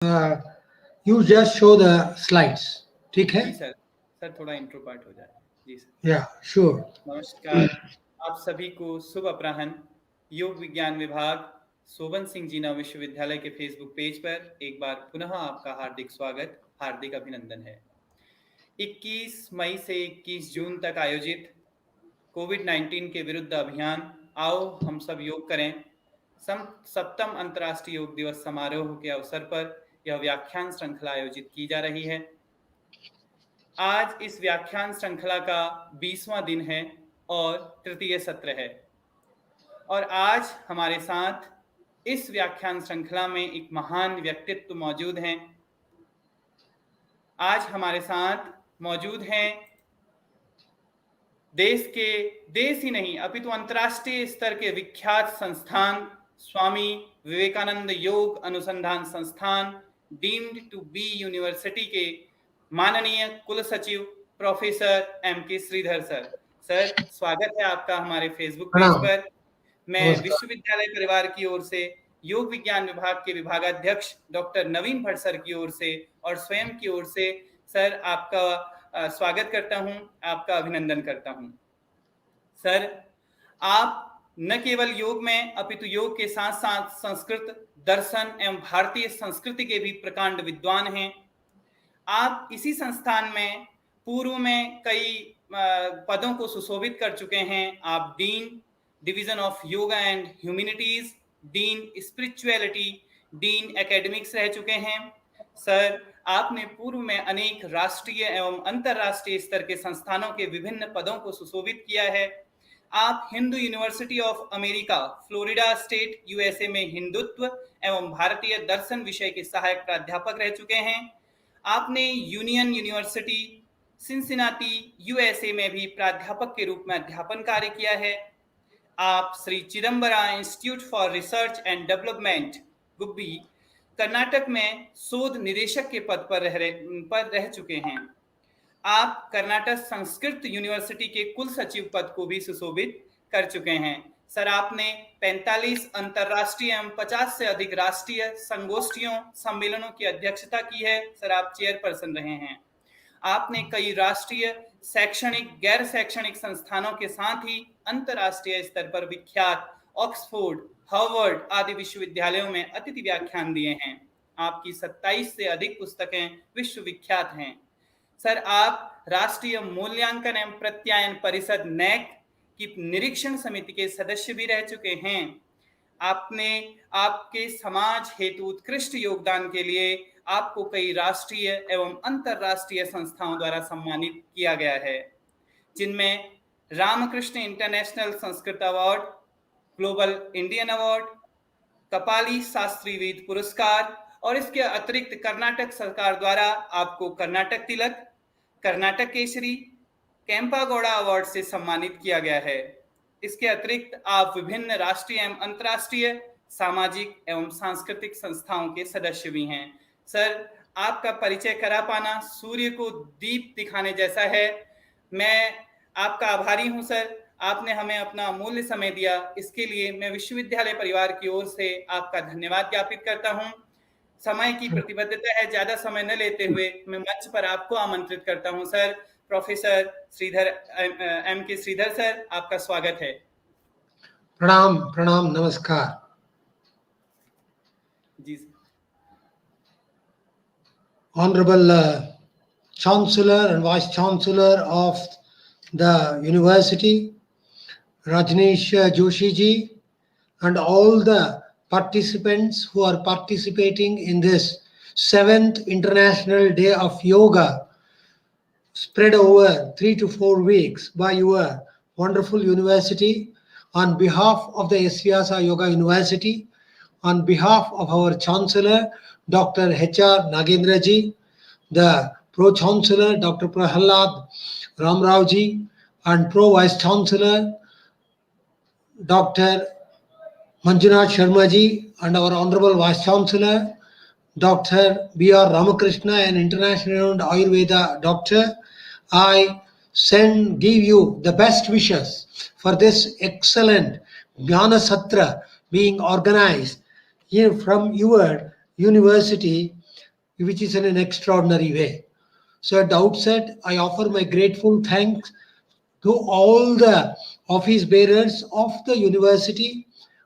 You just show the slides. ठीक है? जी sir, थोड़ा इंट्रो पार्ट हो जाए। जी सर। Yeah, sure. नमस्कार, आप सभी को शुभ अपराह्न। योग विज्ञान विभाग सोबन सिंह जीना विश्वविद्यालय के फेसबुक पेज पर एक बार पुनः आपका हार्दिक स्वागत, हार्दिक अभिनंदन है। 21 मई से 21 जून तक आयोजित कोविड-19 के विरुद्ध अभियान आओ हम सब योग करें, सप्तम अंतर्राष्ट्रीय योग दिवस समारोह के अवसर पर यह व्याख्यान श्रृंखला आयोजित की जा रही है। आज इस व्याख्यान श्रृंखला का 20वां दिन है और तृतीय सत्र है, और आज हमारे साथ इस व्याख्यान श्रृंखला में एक महान व्यक्तित्व मौजूद हैं। आज हमारे साथ मौजूद हैं देश ही नहीं अपितु अंतर्राष्ट्रीय स्तर के विख्यात संस्थान स्वामी विवेकानंद योग अनुसंधान संस्थान डीम्ड टू बी यूनिवर्सिटी के माननीय कुल सचिव professor M.K. Sridhar sir. Sir, स्वागत है आपका हमारे फेसबुक पेज पर। मैं विश्वविद्यालय परिवार की ओर से, योग विज्ञान विभाग के विभागाध्यक्ष डॉक्टर नवीन भट्ट सर की ओर से और स्वयं की ओर से सर आपका स्वागत करता हूं, आपका अभिनंदन करता हूं। सर, आप न केवल योग में अपितु योग के साथ साथ संस्कृत, दर्शन एवं भारतीय संस्कृति के भी प्रकांड विद्वान हैं। आप इसी संस्थान में पूर्व में कई पदों को सुशोभित कर चुके हैं। आप dean division of yoga and humanities, dean spirituality, dean academics रह चुके हैं। सर, आपने पूर्व में अनेक राष्ट्रीय एवं अंतर्राष्ट्रीय स्तर के संस्थानों के विभिन्न पदों को सुशोभित किया है। आप Hindu university of America, Florida state, USA में हिंदुत्व एवं भारतीय दर्शन विषय के सहायक प्राध्यापक रह चुके हैं। आपने यूनियन यूनिवर्सिटी सिंसिनाटी, यूएसए में भी प्राध्यापक के रूप में अध्यापन कार्य किया है। आप Shri Chidambara institute for research and development, Gubbi, Karnataka में शोध निदेशक के पद पर रह चुके हैं। आप कर्नाटक संस्कृत यूनिवर्सिटी के कुल सचिव पद को भी सुशोभित कर चुके हैं। सर, आपने 45 अंतर्राष्ट्रीय एवं 50 से अधिक राष्ट्रीय संगोष्ठियों, सम्मेलनों की अध्यक्षता की है। सर, आप चेयरपर्सन रहे हैं। आपने कई राष्ट्रीय, शैक्षणिक, गैर शैक्षणिक संस्थानों के साथ ही अंतर्राष्ट्रीय स्तर पर विख्यात ऑक्सफोर्ड, हार्वर्ड आदि विश्वविद्यालयों में अतिथि व्याख्यान दिए हैं। आपकी 27 से अधिक पुस्तकें विश्व विख्यात हैं। सर, आप राष्ट्रीय मूल्यांकन एवं प्रत्यायन परिषद NAAC की निरीक्षण समिति के सदस्य भी रह चुके हैं। आपने आपके समाज हेतु उत्कृष्ट योगदान के लिए आपको कई राष्ट्रीय एवं अंतर्राष्ट्रीय संस्थाओं द्वारा सम्मानित किया गया है, जिनमें Ramakrishna international Sanskrit award, global Indian award, Kapali Shastri Veda Puraskar और इसके अतिरिक्त कर्नाटक सरकार द्वारा आपको कर्नाटक तिलक, कर्नाटक केसरी, केम्पागौड़ा अवार्ड से सम्मानित किया गया है। इसके अतिरिक्त आप विभिन्न राष्ट्रीय एवं अंतर्राष्ट्रीय सामाजिक एवं सांस्कृतिक संस्थाओं के सदस्य भी हैं। सर, आपका परिचय करा पाना सूर्य को दीप दिखाने जैसा है। मैं आपका आभारी हूं सर, आपने हमें अपना अमूल्य समय दिया। इसके लिए मैं विश्वविद्यालय परिवार की ओर से आपका धन्यवाद ज्ञापित करता हूं। समय की प्रतिबद्धता है, ज्यादा समय न लेते हुए मैं मंच पर आपको आमंत्रित करता हूं। Sir, professor Sridhar, M.K. Sridhar sir, आपका स्वागत है। प्रणाम, प्रणाम, नमस्कार। जी sir. Honorable Chancellor and Vice Chancellor of the University, Rajneesh Joshi ji, and all the participants who are participating in this 7th International Day of Yoga, spread over 3 to 4 weeks by your wonderful university. On behalf of the S-VYASA Yoga University, on behalf of our Chancellor, Dr. H.R. Nagendra ji, the Pro-Chancellor, Dr. Prahalad Ramrao ji, and Pro-Vice Chancellor, Dr. Manjunath Sharma ji, and our Honorable Vice Chancellor, Dr. B.R. Ramakrishna, an international renowned Ayurveda doctor, I give you the best wishes for this excellent Jnana Satra being organized here from your university which is in an extraordinary way. So at the outset, I offer my grateful thanks to all the office bearers of the university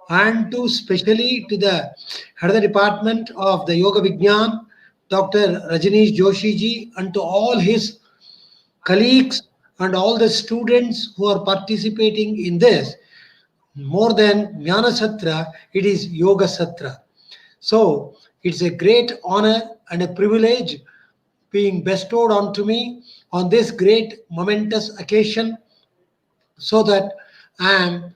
and to especially to the head of the department of the Yoga Vignan, Dr. Rajneesh Joshi ji, and to all his colleagues and all the students who are participating in this. More than Jnana Satra, it is Yoga Satra. So it's a great honor and a privilege being bestowed onto me on this great momentous occasion, so that I am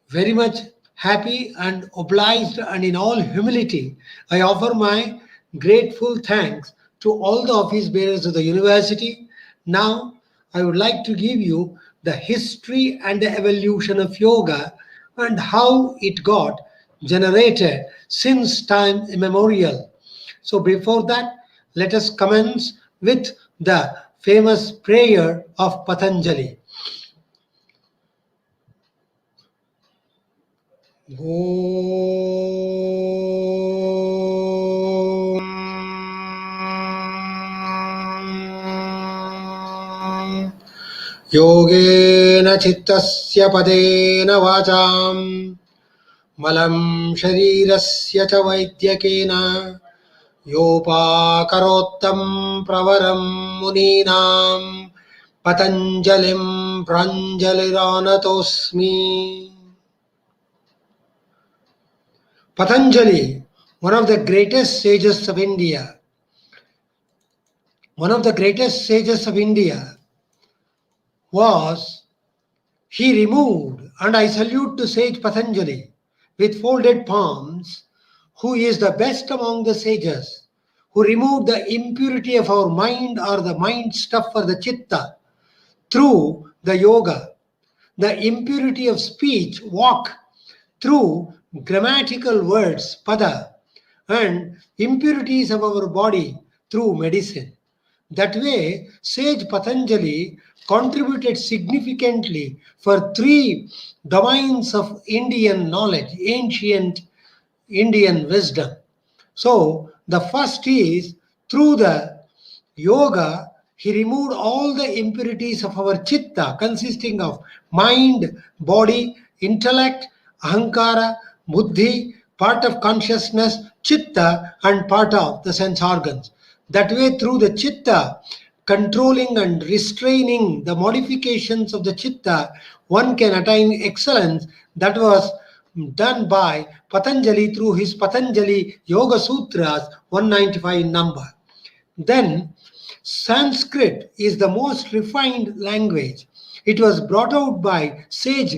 very much happy and obliged, and in all humility I offer my grateful thanks to all the office bearers of the university. Now I would like to give you the history and the evolution of yoga and how it got generated since time immemorial. So before that, let us commence with the famous prayer of Patanjali. योगेन चित्तस्य पदेन वाचां मलं शरीरस्य च वैद्यकेन योपाकरोत्तं प्रवरं मुनीनां पतञ्जलिं प्राञ्जलिरानतोऽस्मि. Patanjali, one of the greatest sages of India, he removed, and I salute to sage Patanjali with folded palms, who is the best among the sages, who removed the impurity of our mind or the mind stuff or the chitta through the yoga, the impurity of speech, walk, through grammatical words, pada, and impurities of our body through medicine. That way, sage Patanjali contributed significantly for three domains of Indian knowledge, ancient Indian wisdom. So, the first is through the yoga, he removed all the impurities of our chitta, consisting of mind, body, intellect, ahankara, buddhi, part of consciousness, chitta, and part of the sense organs. That way, through the chitta, controlling and restraining the modifications of the chitta, one can attain excellence. That was done by Patanjali through his Patanjali Yoga Sutras, 195 in number. Then, Sanskrit is the most refined language. It was brought out by sage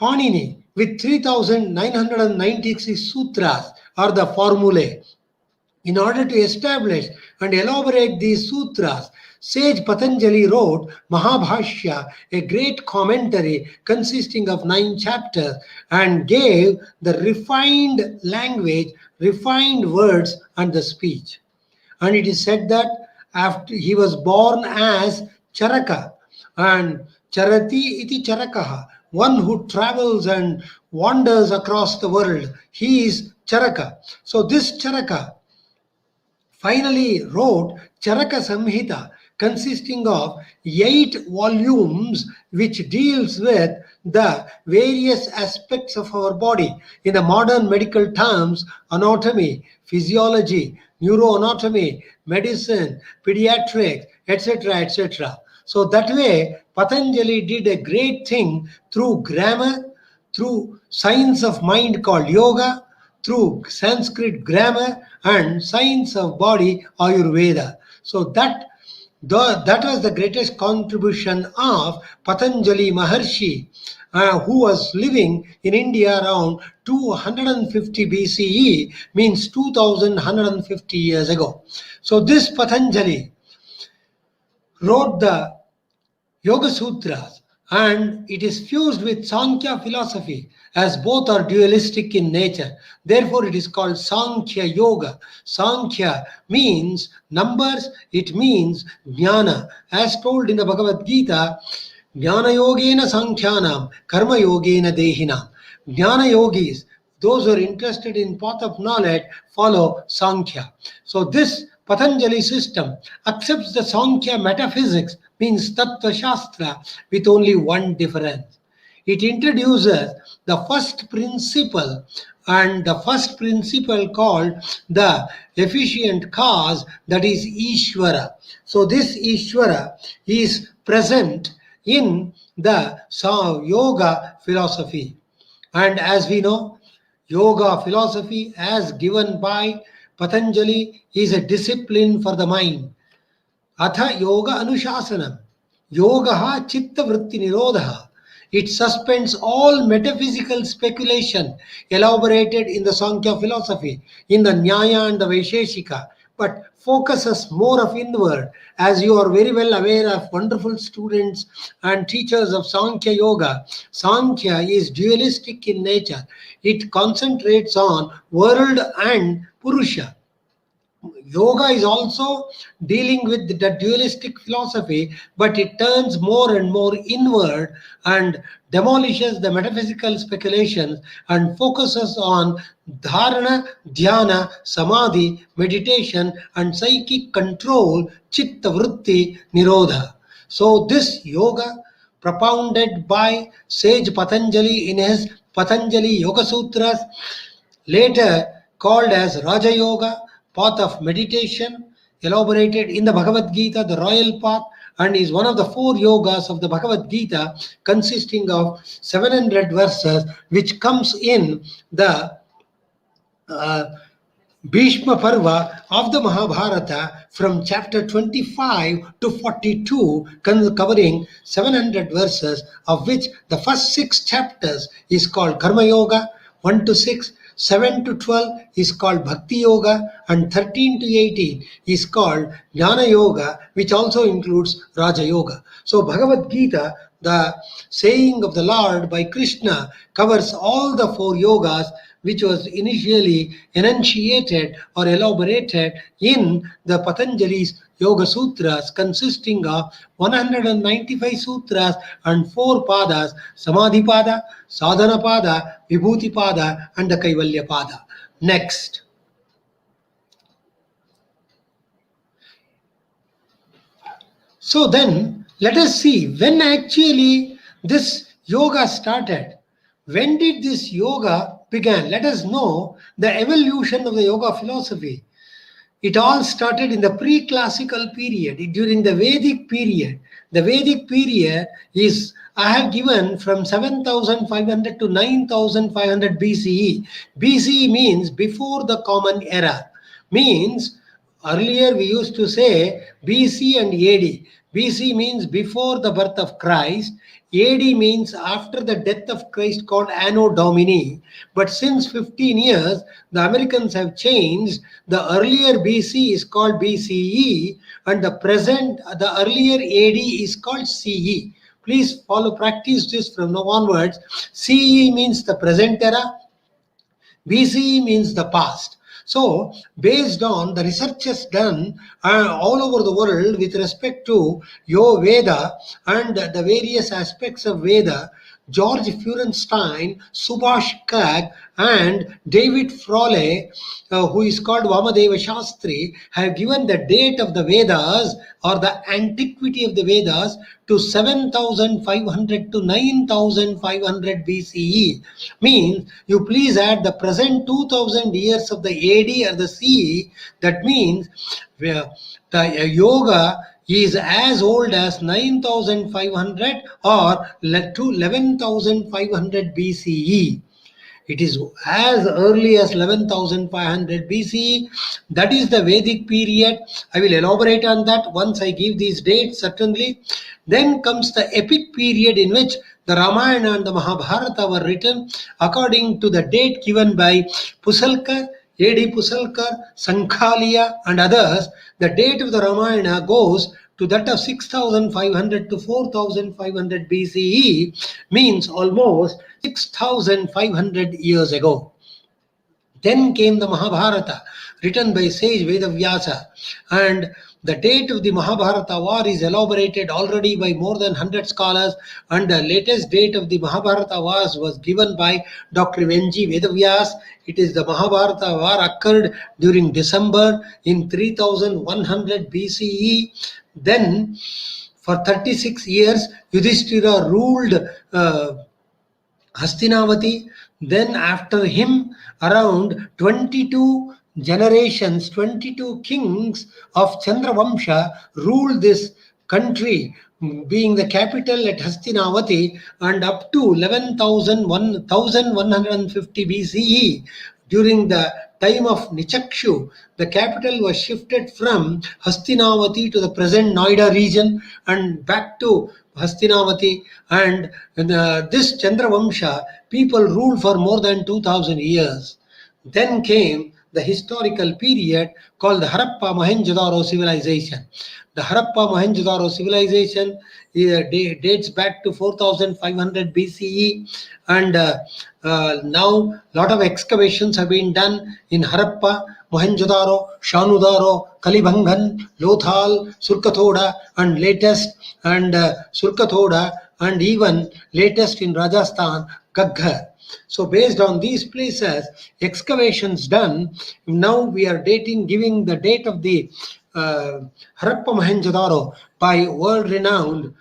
Panini with 3,996 sutras or the formulae. In order to establish and elaborate these sutras, sage Patanjali wrote Mahabhashya, a great commentary consisting of 9 chapters, and gave the refined language, refined words, and the speech. And it is said that after he was born as Charaka, and Charati iti Charakaha, one who travels and wanders across the world, he is Charaka. So this Charaka finally wrote Charaka Samhita, consisting of 8 volumes, which deals with the various aspects of our body. In the modern medical terms, anatomy, physiology, neuroanatomy, medicine, pediatrics, etc., etc. So that way, Patanjali did a great thing through grammar, through science of mind called yoga, through Sanskrit grammar, and science of body, Ayurveda. So that was the greatest contribution of Patanjali Maharshi, who was living in India around 250 BCE, means 2150 years ago. So this Patanjali wrote the Yoga Sutras, and it is fused with Sankhya philosophy, as both are dualistic in nature. Therefore, it is called Sankhya Yoga. Sankhya means numbers, it means jnana. As told in the Bhagavad Gita, Jnana Yogena Sankhyanam, Karma Yogena Dehinam. Jnana Yogis, those who are interested in path of knowledge follow Sankhya. So this Patanjali system accepts the Sankhya metaphysics, means Tattva Shastra, with only one difference. It introduces the first principle, and the first principle called the efficient cause, that is Ishvara. So this Ishvara is present in the yoga philosophy. And as we know, yoga philosophy as given by Patanjali is a discipline for the mind. Atha yoga anushasanam. Yoga chitta vritti nirodha. It suspends all metaphysical speculation elaborated in the Sankhya philosophy, in the Nyaya and the Vaisheshika, but focuses more of inward. As you are very well aware of wonderful students and teachers of Sankhya Yoga, Sankhya is dualistic in nature. It concentrates on world and Purusha. Yoga is also dealing with the dualistic philosophy, but it turns more and more inward and demolishes the metaphysical speculations and focuses on dharana, dhyana, samadhi, meditation, and psychic control, chitta vritti, nirodha. So this yoga, propounded by sage Patanjali in his Patanjali Yoga Sutras, later called as Raja Yoga, path of meditation, elaborated in the Bhagavad Gita, the royal path, and is one of the 4 yogas of the Bhagavad Gita, consisting of 700 verses, which comes in the Bhishma Parva of the Mahabharata from chapter 25 to 42, covering 700 verses, of which the first 6 chapters is called Karma Yoga, 1 to 6, 7 to 12 is called Bhakti Yoga, and 13 to 18 is called Jnana Yoga, which also includes Raja Yoga. So Bhagavad Gita, the saying of the Lord by Krishna, covers all the 4 yogas, which was initially enunciated or elaborated in the Patanjali's Yoga Sutras, consisting of 195 sutras and 4 padas: Samadhi Pada, Sadhana Pada, Vibhuti Pada, and the Kaivalya Pada. Next. So then, let us see when actually this yoga started. When did this yoga began? Let us know the evolution of the yoga philosophy. It all started in the pre-classical period, during the Vedic period. The Vedic period is, I have given from 7500 to 9500 BCE. BCE means before the common era. Means earlier we used to say BC and AD. BC means before the birth of Christ. AD means after the death of Christ, called Anno Domini. But since 15 years, the Americans have changed. The earlier BC is called BCE, and the earlier AD is called CE. Please practice this from now onwards. CE means the present era. BCE means the past. So, based on the researches done all over the world with respect to Veda and the various aspects of Veda, George Feurenstein, Subhash Kag, and David Frawley, who is called Vamadeva Shastri, have given the date of the Vedas, or the antiquity of the Vedas, to 7500 to 9500 BCE. Means you please add the present 2000 years of the AD or the CE. That means the yoga is as old as 9500 or to 11500 BCE. It is as early as 11,500 BCE. That is the Vedic period. I will elaborate on that once I give these dates, certainly. Then comes the epic period in which the Ramayana and the Mahabharata were written according to the date given by Pusalkar, A.D. Pusalkar, Sankhaliya, and others. The date of the Ramayana goes to that of 6500 to 4500 BCE, means almost 6500 years ago. Then came the Mahabharata. written by sage Veda-vyasa. And the date of the Mahabharata war is elaborated already by more than 100 scholars, and the latest date of the Mahabharata was given by Dr. N.G. Vedavyas. It is the Mahabharata war occurred during December in 3100 BCE. Then for 36 years, Yudhishthira ruled Hastinavati. Then after him, around 22 generations, 22 kings of Chandravamsha ruled this country, being the capital at Hastinavati, and up to 1150 BCE. During the time of Nichakshu, the capital was shifted from Hastinavati to the present Noida region and back to Hastinavati, and this Chandravamsha people ruled for more than 2000 years. Then came the historical period called the Harappa Mohenjo-daro civilization. The Harappa Mohenjo-daro civilization dates back to 4500 BCE, and now a lot of excavations have been done in Harappa, Mohenjo-daro, Shanudaro, Kalibhangan, Lothal, Surkathoda, and latest, and Surkathoda, and even latest in Rajasthan, Gaggar. So based on these places, excavations done, now we are giving the date of the Harappa Mohenjo-daro by world-renowned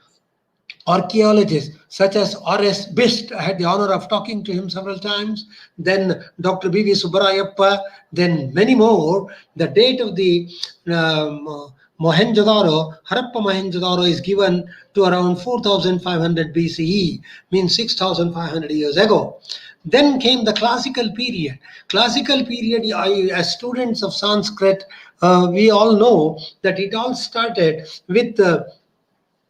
archaeologists such as R.S. Bist. I had the honor of talking to him several times. Then Dr. B.V. Subbarayappa, then many more. The date of the Mohenjo-daro, Harappa Mohenjo-daro, is given to around 4500 BCE, means 6500 years ago. Then came the classical period. Classical period, as students of Sanskrit, we all know that it all started with the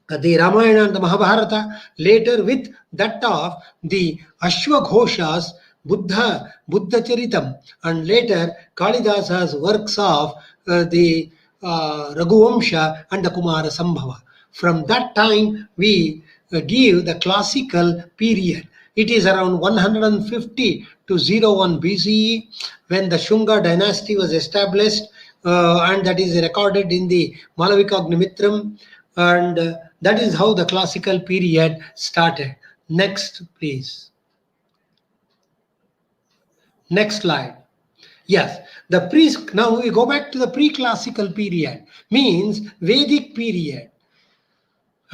Ramayana and the Mahabharata, later with that of the Ashwaghoshas, Buddha Charitam, and later Kalidasa's works of the Raghuvamsha and the Kumara Sambhava. From that time, we give the classical period. It is around 150 to 01 BCE when the Shunga dynasty was established, and that is recorded in the Malavikagnimitram, and that is how the classical period started. Next, please. Next slide. Yes, now we go back to the pre-classical period, means Vedic period.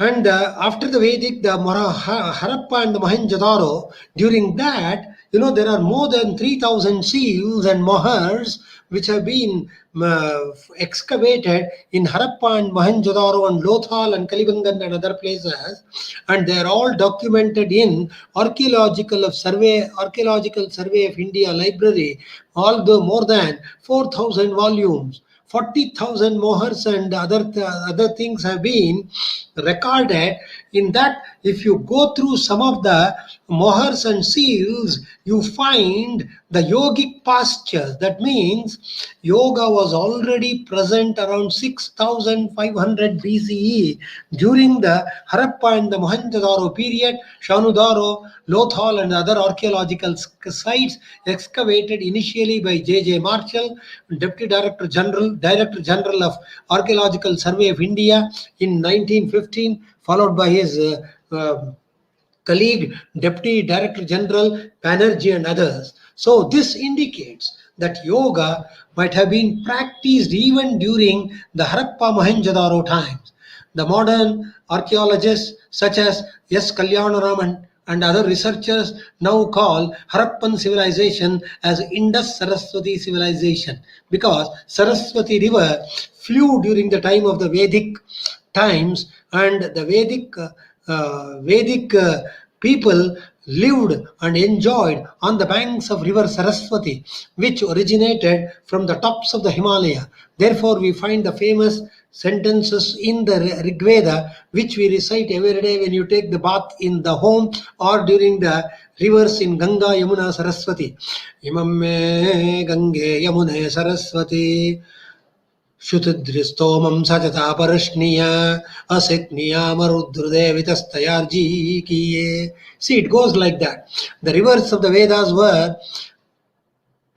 And after the Vedic, the Harappa and the Mohenjo-daro, during that, there are more than 3000 seals and mohurs which have been excavated in Harappa and Mohenjo-daro and Lothal and Kalibhangan and other places, and they are all documented in Archaeological Survey of India Library, although more than 4000 volumes. 40,000 mohurs and other things have been recorded. In that, if you go through some of the mohurs and seals, you find the yogic postures. That means yoga was already present around 6500 BCE during the Harappa and the Mohenjo-daro period. Shanudaro, Lothal and other archaeological sites excavated initially by J.J. Marshall, Deputy Director General of Archaeological Survey of India in 1915, followed by his colleague, Deputy Director General Banerjee and others. So this indicates that yoga might have been practiced even during the Harappa Mohenjo-daro times. The modern archaeologists such as S. Kalyanaraman and other researchers now call Harappan civilization as Indus-Saraswati civilization, because Saraswati river flew during the time of the Vedic times, and the Vedic people lived and enjoyed on the banks of river Saraswati, which originated from the tops of the Himalaya. Therefore, we find the famous sentences in the Rig Veda, which we recite every day when you take the bath in the home or during the rivers in Ganga, Yamuna, Saraswati. Imam me Gange Yamune Saraswati Shutadristomam Sajata Parashniya Asekniya Marudrudevitastayarji Kiye. See, it goes like that. The rivers of the Vedas were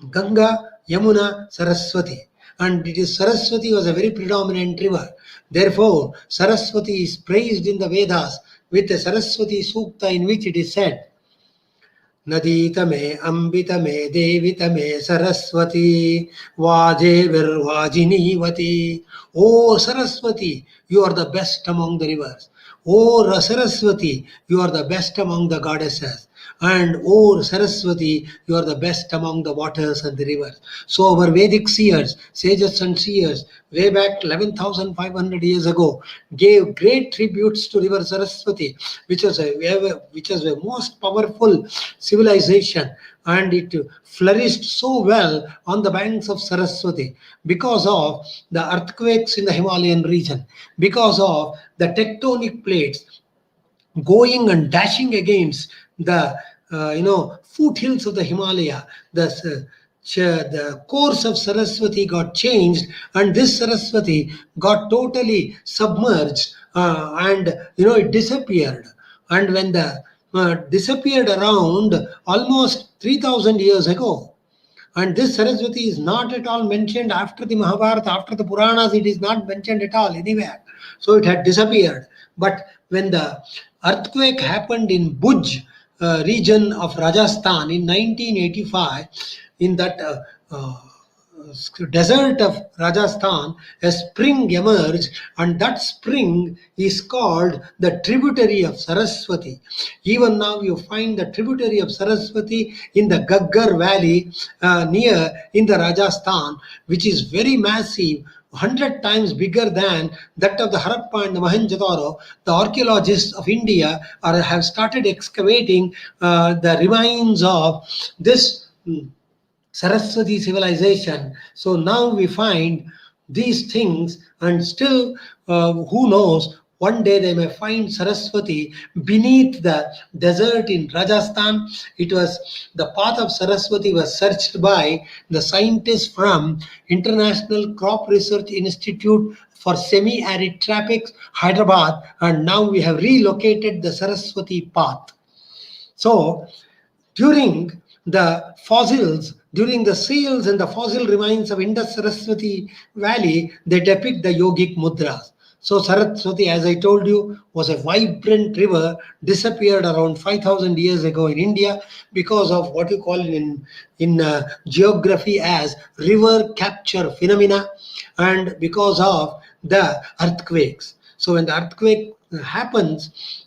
Ganga, Yamuna, Saraswati. and it is Saraswati was a very predominant river. Therefore, Saraswati is praised in the Vedas with the Saraswati Sukta, in which it is said, Nadita me, Ambita me, Devita me, Saraswati, Vaje Virvajini Vati. O Saraswati, you are the best among the rivers. O Saraswati, you are the best among the goddesses. And O Saraswati, you are the best among the waters and the rivers. So our Vedic seers, sages and seers, way back 11,500 years ago, gave great tributes to river Saraswati, which was a most powerful civilization, and it flourished so well on the banks of Saraswati because of the earthquakes in the Himalayan region, because of the tectonic plates going and dashing against the foothills of the Himalaya. The course of Saraswati got changed, and this Saraswati got totally submerged, and it disappeared. And when the disappeared around almost 3,000 years ago, and this Saraswati is not at all mentioned after the Mahabharata, after the Puranas, it is not mentioned at all anywhere. So it had disappeared. But when the earthquake happened in Bhuj region of Rajasthan in 1985, in that desert of Rajasthan, a spring emerged, and that spring is called the Tributary of Saraswati. Even now you find the Tributary of Saraswati in the Gaggar Valley near in the Rajasthan, which is very massive, 100 times bigger than that of the Harappa and the Mohenjo-daro. The archaeologists of India have started excavating the remains of this Saraswati civilization. So now we find these things, and still, who knows, one day they may find Saraswati beneath the desert in Rajasthan. It was the path of Saraswati was searched by the scientists from International Crop Research Institute for Semi-Arid Tropics, Hyderabad, and now we have relocated the Saraswati path. So during the fossils, during the seals and the fossil remains of Indus Saraswati Valley, they depict the yogic mudras. So Saraswati, as I told you, was a vibrant river, disappeared around 5,000 years ago in India because of what you call in geography as river capture phenomena, and because of the earthquakes. So when the earthquake happens,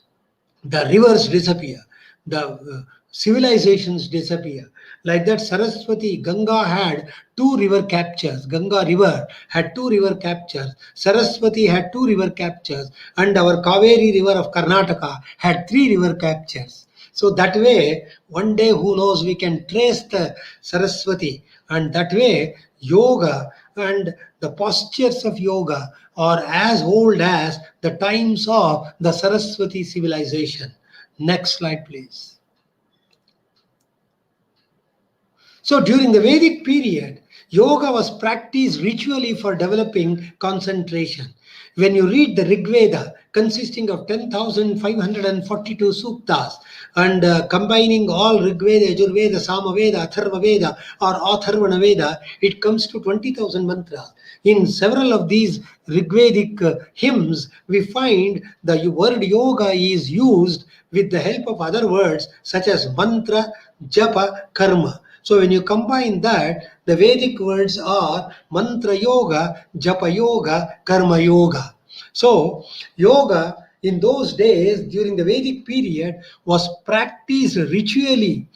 the rivers disappear, the civilizations disappear. Like that, Saraswati, Ganga had two river captures. Ganga river had two river captures. Saraswati had two river captures. And our Kaveri river of Karnataka had three river captures. So that way, one day, who knows, we can trace the Saraswati. And that way, yoga and the postures of yoga are as old as the times of the Saraswati civilization. Next slide, please. So during the Vedic period, yoga was practiced ritually for developing concentration. When you read the Rig Veda, consisting of 10,542 suktas, and combining all Rig Veda, Yajur Veda, Sama Veda, Atharva Veda, or Atharvana Veda, it comes to 20,000 mantras. In several of these Rigvedic hymns, we find the word yoga is used with the help of other words such as mantra, japa, karma. So when you combine that, the Vedic words are mantra yoga, japa yoga, karma yoga. So yoga in those days during the Vedic period was practiced ritually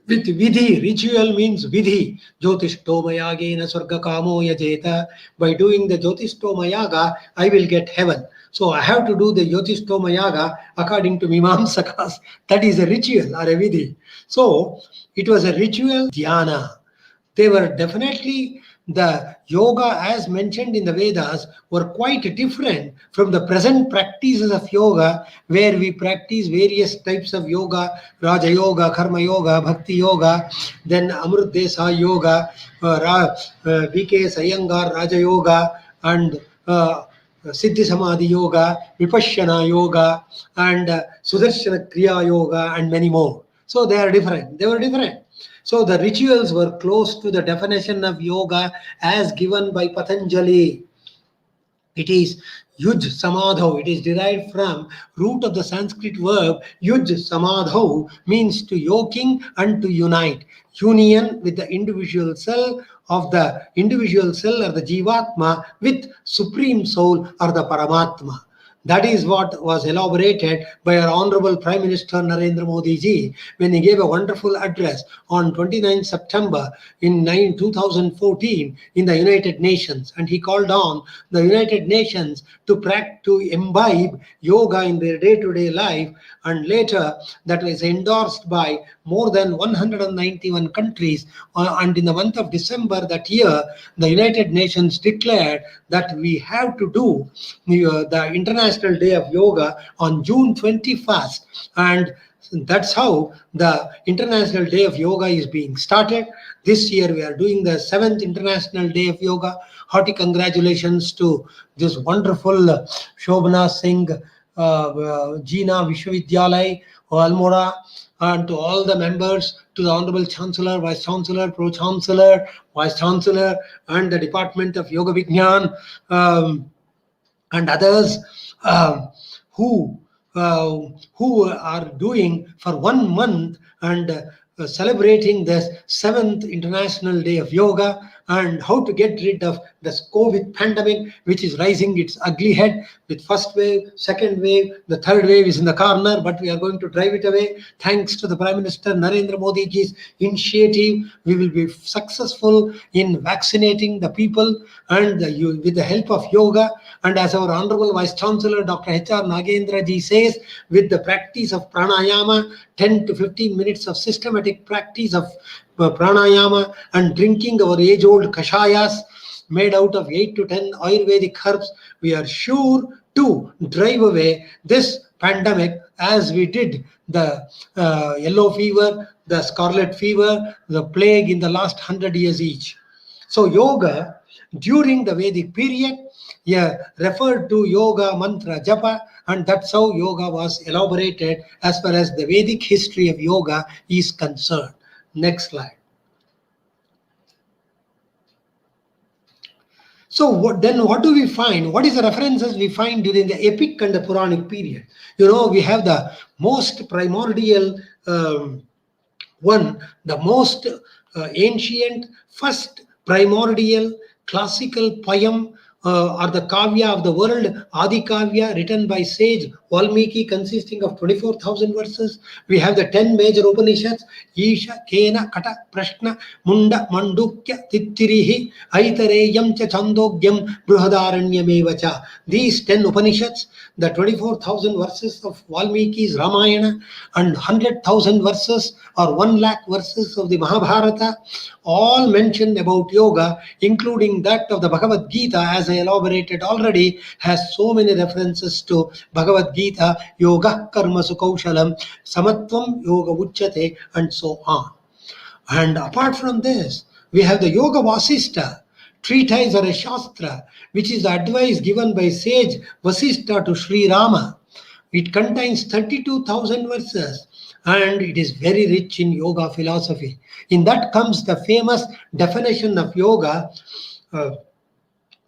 with vidhi. Ritual means vidhi. Jyotishthoma yagena swarga kamo yajeta. By doing the Jyotishthoma yaga, I will get heaven. So I have to do the Jyotishthoma yaga according to Mimamsakas. That is a ritual or a vidhi. So it was a ritual dhyana. They were definitely, the yoga as mentioned in the Vedas were quite different from the present practices of yoga, where we practice various types of yoga, Raja Yoga, Karma Yoga, Bhakti Yoga, then Amrut Desa Yoga, V.K. Iyengar Raja Yoga, and Siddhi Samadhi Yoga, Vipassana Yoga, and Sudarshana Kriya Yoga, and many more. So they are different. They were different. So the rituals were close to the definition of yoga as given by Patanjali. It is yuj samadho. It is derived from root of the Sanskrit verb yuj samadho, means to yoking and to unite. Union with the individual cell of the individual cell or the jivatma with supreme soul or the paramatma. That is what was elaborated by our Honorable Prime Minister Narendra Modi ji when he gave a wonderful address on 29 September in 2014 in the United Nations. And he called on the United Nations to imbibe yoga in their day-to-day life. And later that was endorsed by more than 191 countries. And in the month of December that year, the United Nations declared that we have to do the International Day of Yoga on June 21st. And that's how the International Day of Yoga is being started. This year we are doing the 7th International Day of Yoga. Hearty congratulations to this wonderful Shobhana Singh Jina Vishwavidyalay, Almora, and to all the members, to the Honorable Chancellor, Vice Chancellor, Pro Chancellor, Vice Chancellor, and the Department of Yoga Vignan, and others who are doing for 1 month and celebrating this 7th International Day of Yoga, and how to get rid of this COVID pandemic, which is rising its ugly head with first wave, second wave, the third wave is in the corner, but we are going to drive it away. Thanks to the Prime Minister Narendra Modi ji's initiative, we will be successful in vaccinating the people and with the help of yoga. And as our Honorable Vice Chancellor Dr. H.R. Nagendra ji says, with the practice of pranayama, 10 to 15 minutes of systematic practice of pranayama and drinking our age-old kashayas made out of 8 to 10 Ayurvedic herbs, we are sure to drive away this pandemic as we did the yellow fever, the scarlet fever, the plague in the last 100 years each. So yoga during the Vedic period referred to yoga mantra japa, and that's how yoga was elaborated as far as the Vedic history of yoga is concerned. Next slide. So what do we find? What is the references we find during the epic and the Puranic period? We have the most primordial one, the most ancient, first primordial classical poem or the kavya of the world, Adi Kavya, written by sage Valmiki, consisting of 24,000 verses. We have the 10 major Upanishads, Isha, Kena, Kata, Prashna, Munda, Mandukya, Tittirihi, Aitareyam cha Chandogyam, Bruhadaranyameva. These 10 Upanishads, the 24,000 verses of Valmiki's Ramayana, and 100,000 verses or 1 lakh verses of the Mahabharata, all mentioned about yoga, including that of the Bhagavad Gita, as I elaborated already, has so many references to Bhagavad Gita, Yoga Karma Sukaushalam, Samatvam Yoga Uchyate, and so on. And apart from this, we have the Yoga Vasishtha, treatise or a Shastra, which is the advice given by sage Vasishtha to Sri Rama. It contains 32,000 verses and it is very rich in yoga philosophy. In that comes the famous definition of yoga,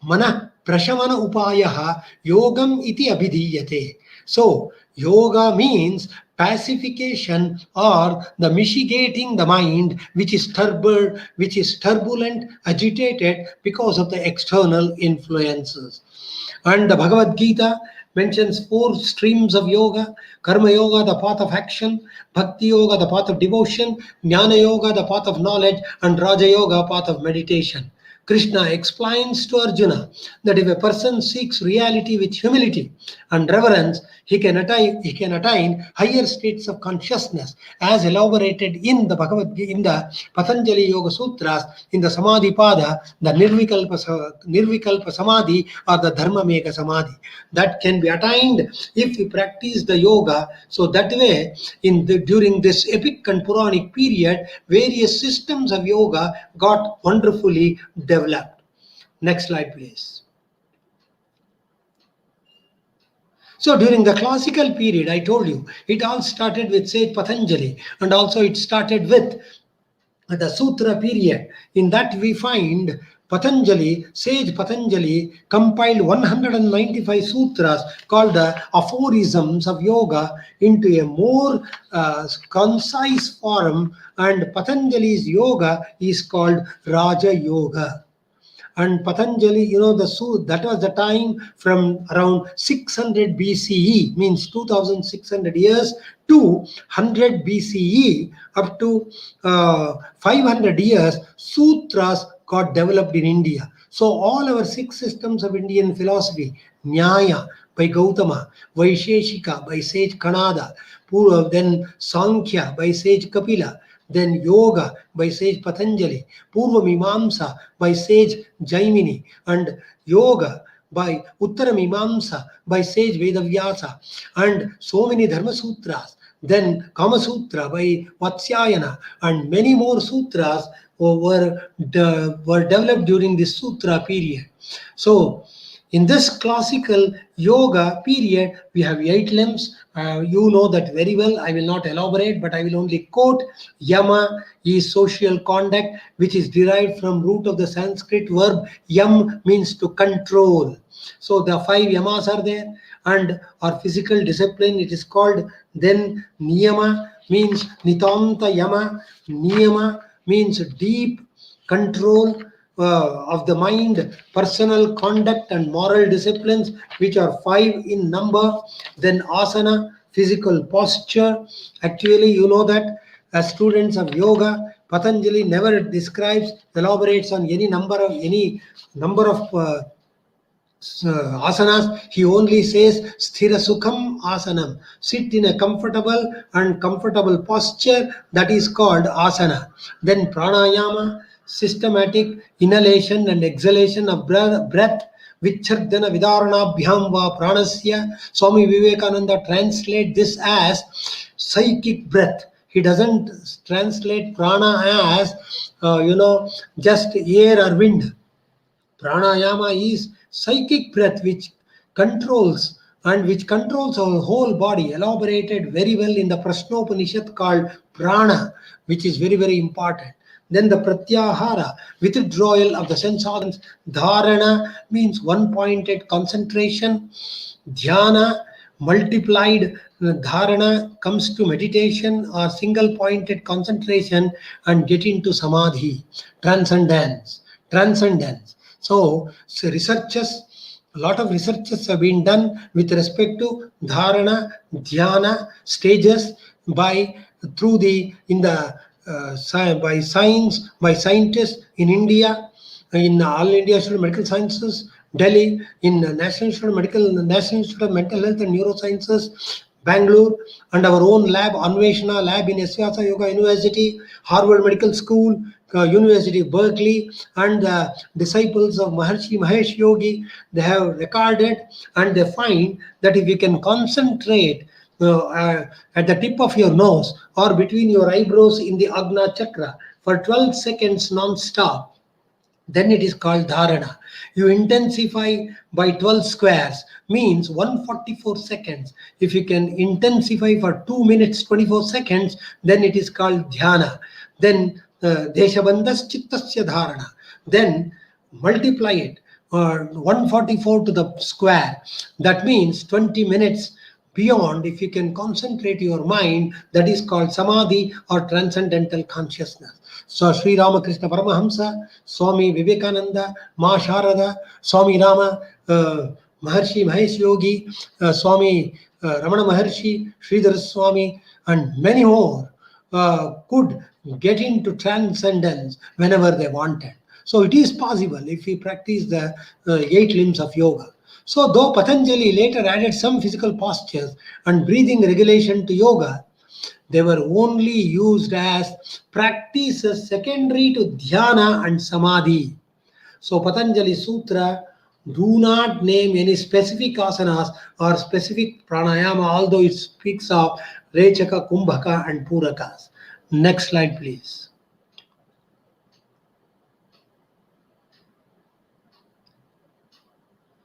Mana Prashamana Upayaha Yogam iti abhidiyate. So, yoga means pacification or the mitigating the mind which is turbulent, agitated because of the external influences. And the Bhagavad Gita mentions 4 streams of yoga: Karma Yoga, the path of action; Bhakti Yoga, the path of devotion; Jnana Yoga, the path of knowledge; and Raja Yoga, path of meditation. Krishna explains to Arjuna that if a person seeks reality with humility and reverence, he can attain higher states of consciousness, as elaborated in the Patanjali Yoga Sutras, in the Samadhi Pada, the Nirvikalpa Samadhi or the Dharma Meka Samadhi. That can be attained if we practice the yoga. So that way, during this epic and Puranic period, various systems of yoga got wonderfully developed. Next slide, please. So during the classical period, I told you, it all started with sage Patanjali, and also it started with the Sutra period. In that we find Patanjali, sage Patanjali, compiled 195 sutras called the aphorisms of yoga into a more concise form, and Patanjali's yoga is called Raja Yoga. And Patanjali, that was the time from around 600 BCE, means 2600 years, to 100 BCE, up to 500 years, sutras got developed in India. So all our six systems of Indian philosophy, Nyaya by Gautama, Vaisheshika by sage Kanada, then Sankhya by sage Kapila, then Yoga by sage Patanjali, Purva Mimamsa by sage Jaimini, and Yoga by Uttara Mimamsa by sage Vedavyasa, and so many Dharma Sutras, then Kama Sutra by Vatsyayana, and many more sutras were developed during this Sutra period. So, in this classical yoga period, we have 8 limbs. You know that very well. I will not elaborate, but I will only quote. Yama is social conduct, which is derived from root of the Sanskrit verb. Yam means to control. So the 5 yamas are there, and our physical discipline, it is called. Then niyama means nitanta yama. Niyama means deep control of the mind, personal conduct and moral disciplines, which are 5 in number. Then asana, physical posture. Actually, you know that as students of yoga, Patanjali never describes, elaborates on any number of asanas. He only says sthira sukham asanam, sit in a comfortable posture, that is called asana. Then pranayama, systematic inhalation and exhalation of breath, vichardana vidaranabhyam va pranasya. Swami Vivekananda translate this as psychic breath. He doesn't translate prana as just air or wind. Pranayama is psychic breath which controls our whole body, elaborated very well in the Prashnopanishad called prana, which is very, very important. Then the pratyahara, withdrawal of the sense organs. Dharana means one-pointed concentration. Dhyana, multiplied dharana, comes to meditation or single-pointed concentration and get into samadhi, transcendence. So a lot of researches have been done with respect to dharana, dhyana stages by scientists in India, in All India Institute of Medical Sciences, Delhi, in National Institute of Mental Health and Neurosciences, Bangalore, and our own lab, Anveshana lab in S-VYASA Yoga University, Harvard Medical School, University of Berkeley, and the disciples of Maharshi Mahesh Yogi. They have recorded, and they find that if you can concentrate at the tip of your nose or between your eyebrows in the Agna Chakra for 12 seconds non-stop, then it is called dharana. You intensify by 12 squares, means 144 seconds. If you can intensify for 2 minutes 24 seconds, then it is called dhyana. Then deshabandhas chittasya dharana. Then multiply it 144 to the square. That means 20 minutes beyond. If you can concentrate your mind, that is called samadhi or transcendental consciousness. So Sri Ramakrishna Paramahamsa, Swami Vivekananda, Ma Sharada, Swami Rama, Maharshi Mahesh Yogi, Swami Ramana Maharshi, Sridhar Swami, and many more could get into transcendence whenever they wanted. So it is possible if we practice the 8 limbs of yoga. So though Patanjali later added some physical postures and breathing regulation to yoga, they were only used as practices secondary to dhyana and samadhi. So Patanjali Sutra do not name any specific asanas or specific pranayama, although it speaks of Rechaka, Kumbhaka and Purakas. Next slide, please.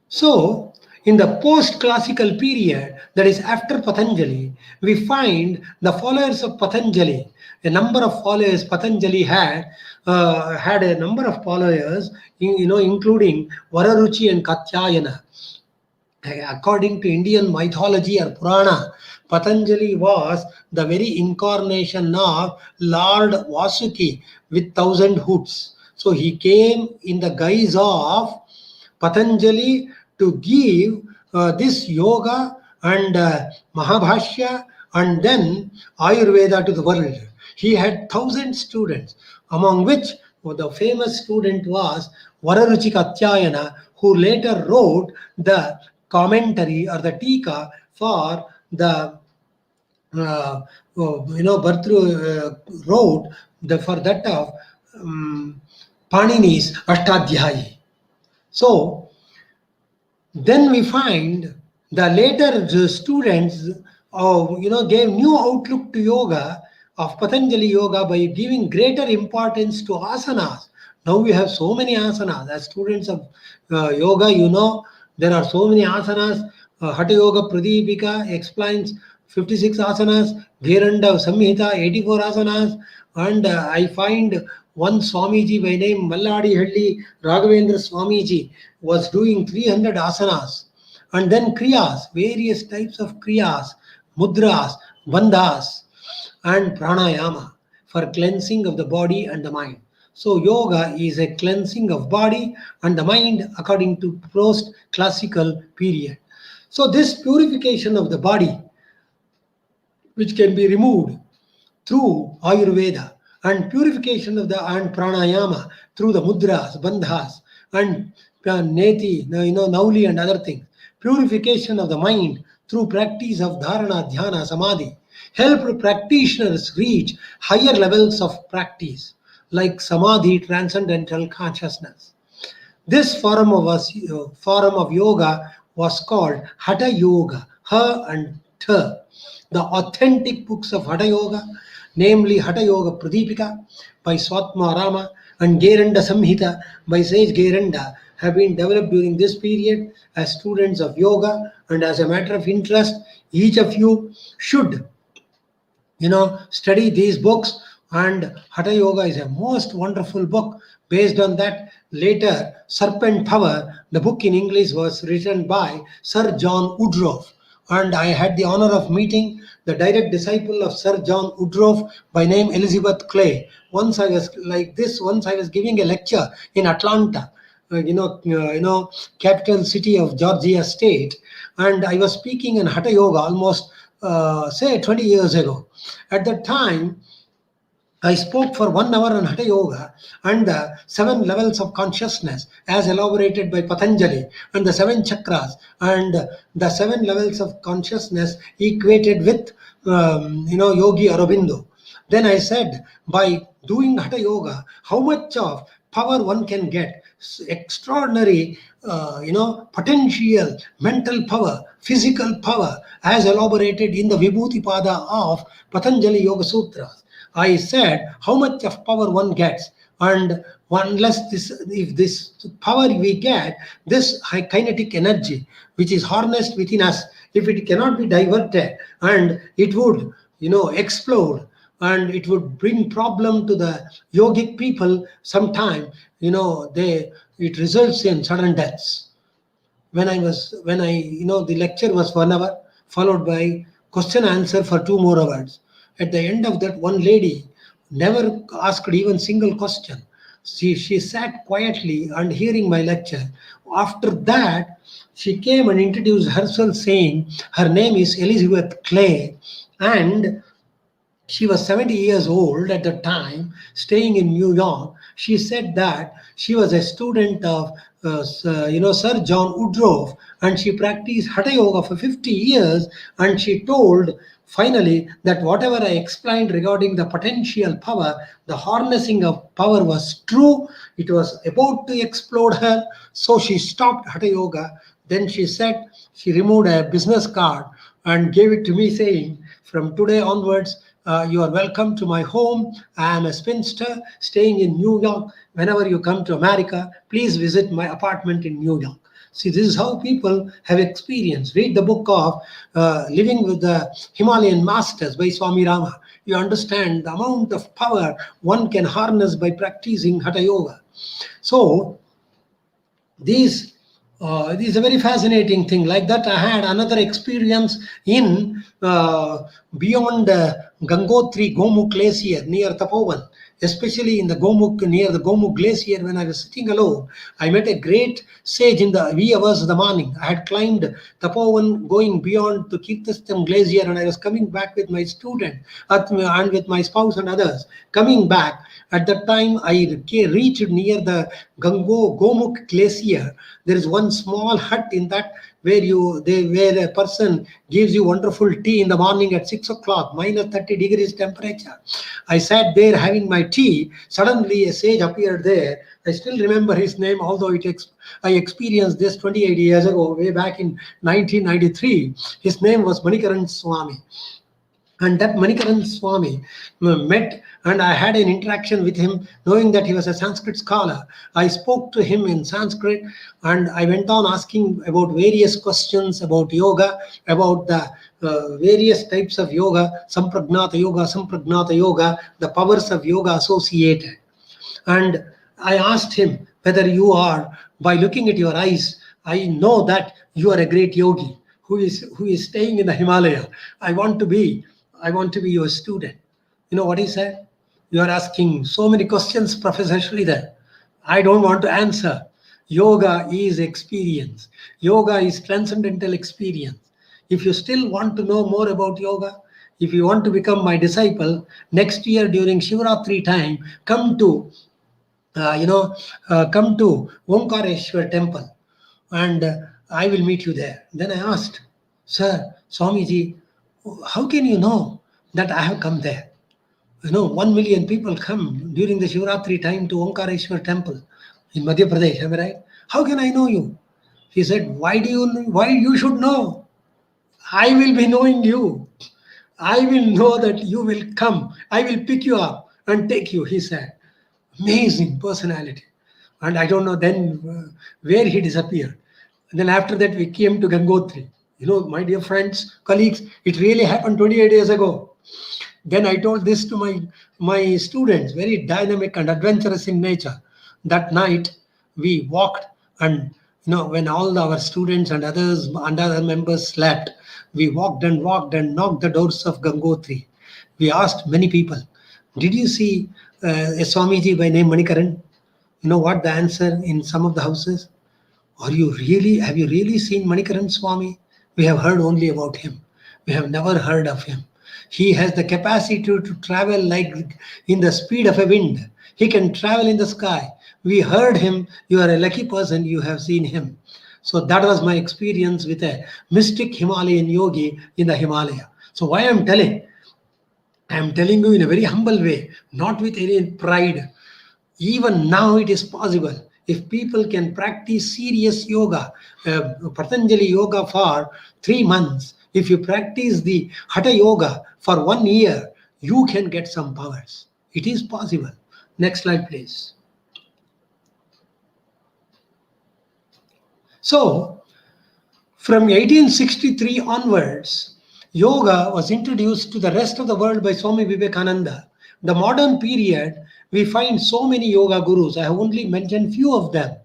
So, In the post-classical period, that is after Patanjali, we find the followers of Patanjali. A number of followers Patanjali had a number of followers, including Vararuchi and Katyayana. According to Indian mythology or Purana, Patanjali was the very incarnation of Lord Vasuki with 1,000 hoods. So he came in the guise of Patanjali to give this yoga and Mahabhashya and then Ayurveda to the world. He had 1,000 students, among which the famous student was Vararuchi Katyayana, who later wrote the commentary or the tika for the wrote for that of Panini's Ashtadhyayi. So then we find the later students gave new outlook to yoga of Patanjali yoga by giving greater importance to asanas. Now we have so many asanas. As students of yoga, there are so many asanas. Hatha Yoga Pradipika explains 56 asanas, Gheranda Samhita 84 asanas, and I find one Swamiji by name Malladi Helli Raghavendra Swamiji was doing 300 asanas. And then kriyas, various types of kriyas, mudras, bandhas, and pranayama for cleansing of the body and the mind. So yoga is a cleansing of body and the mind according to post-classical period. So this purification of the body, which can be removed through Ayurveda, and purification of the and pranayama through the mudras, bandhas, and neti, nauli and other things. Purification of the mind through practice of dharana, dhyana, samadhi helped practitioners reach higher levels of practice like samadhi, transcendental consciousness. This form of yoga was called Hatha Yoga, Ha and Tha. The authentic books of Hatha Yoga, namely Hatha Yoga Pradipika by Swatma Rama and Gheranda Samhita by Sage Gheranda, have been developed during this period as students of yoga, and as a matter of interest, each of you should study these books. And Hatha Yoga is a most wonderful book. Based on that, later Serpent Power, the book in English, was written by Sir John Woodroffe, and I had the honor of meeting the direct disciple of Sir John Woodroffe by name Elizabeth Clay. Once I was giving a lecture in Atlanta, capital city of Georgia state, and I was speaking in Hatha Yoga almost say 20 years ago. At that time, I spoke for 1 hour on Hatha Yoga and the 7 levels of consciousness as elaborated by Patanjali, and the 7 chakras and the 7 levels of consciousness equated with Yogi Aurobindo. Then I said, by doing Hatha Yoga, how much of power one can get, extraordinary potential, mental power, physical power, as elaborated in the Vibhuti Pada of Patanjali Yoga Sutras. I said how much of power one gets, and if this power we get, this high kinetic energy which is harnessed within us, if it cannot be diverted, and it would explode, and it would bring problem to the yogic people. Sometime it results in sudden deaths. The lecture was 1 hour followed by question answer for 2 more hours. At the end of that, one lady never asked even single question. She sat quietly and hearing my lecture. After that, she came and introduced herself, saying her name is Elizabeth Clay, and she was 70 years old at the time, staying in New York. She said that she was a student of Sir John Woodroffe, and she practiced Hatha Yoga for 50 years, and she told finally that whatever I explained regarding the potential power, the harnessing of power was true. It was about to explode her, so she stopped Hatha Yoga. Then she said she removed a business card and gave it to me, saying, from today onwards, you are welcome to my home. I am a spinster staying in New York. Whenever you come to America, please visit my apartment in New York. See, this is how people have experienced. Read the book of Living with the Himalayan Masters by Swami Rama. You understand the amount of power one can harness by practicing Hatha Yoga. So, this is a very fascinating thing. Like that, I had another experience in beyond Gangotri Gomukh Glacier near Tapovan, especially in the Gomukh, near the Gomukh Glacier. When I was sitting alone, I met a great sage in the wee hours of the morning. I had climbed Tapovan, going beyond to Kirtastam Glacier, and I was coming back with my student and with my spouse and others. Coming back, at that time, I reached near the Gomukh Glacier. There is one small hut in that where a person gives you wonderful tea in the morning at 6 o'clock, minus 30 degrees temperature. I sat there having my tea. Suddenly, a sage appeared there. I still remember his name, although I experienced this 28 years ago, way back in 1993. His name was Manikaran Swami. And that Manikaran Swami met, and I had an interaction with him, knowing that he was a Sanskrit scholar. I spoke to him in Sanskrit, and I went on asking about various questions about yoga, about the various types of yoga, Sampragnata Yoga, the powers of yoga associated. And I asked him whether you are, by looking at your eyes, I know that you are a great yogi who is staying in the Himalaya. I want to be your student. You know what he said? You are asking so many questions, Professor Shridhar. I don't want to answer. Yoga is experience. Yoga is transcendental experience. If you still want to know more about yoga, if you want to become my disciple, next year during Shivratri time, come to Omkareshwar temple, and I will meet you there. Then I asked, Sir, Swamiji, how can you know that I have come there? 1 million people come during the Shivratri time to Omkareshwar temple in Madhya Pradesh, am I right? How can I know you? He said, why you should know? I will be knowing you. I will know that you will come. I will pick you up and take you, he said. Amazing personality. And I don't know then where he disappeared. And then after that, we came to Gangotri. My dear friends, colleagues, it really happened 28 years ago. Then I told this to my students, very dynamic and adventurous in nature. That night, we walked, and when all our students and other members slept, we walked and knocked the doors of Gangotri. We asked many people, did you see a Swamiji by name Manikaran? You know what the answer in some of the houses? Have you really seen Manikaran Swami? We have heard only about him. We have never heard of him. He has the capacity to travel like in the speed of a wind. He can travel in the sky. We heard him. You are a lucky person, you have seen him. So that was my experience with a mystic Himalayan yogi in the Himalaya. So why I am telling you in a very humble way, not with any pride. Even now it is possible. If people can practice serious yoga, Patanjali yoga for 3 months, if you practice the Hatha yoga for 1 year, you can get some powers. It is possible. Next slide, please. So, from 1863 onwards, yoga was introduced to the rest of the world by Swami Vivekananda. The modern period, we find so many yoga gurus. I have only mentioned few of them.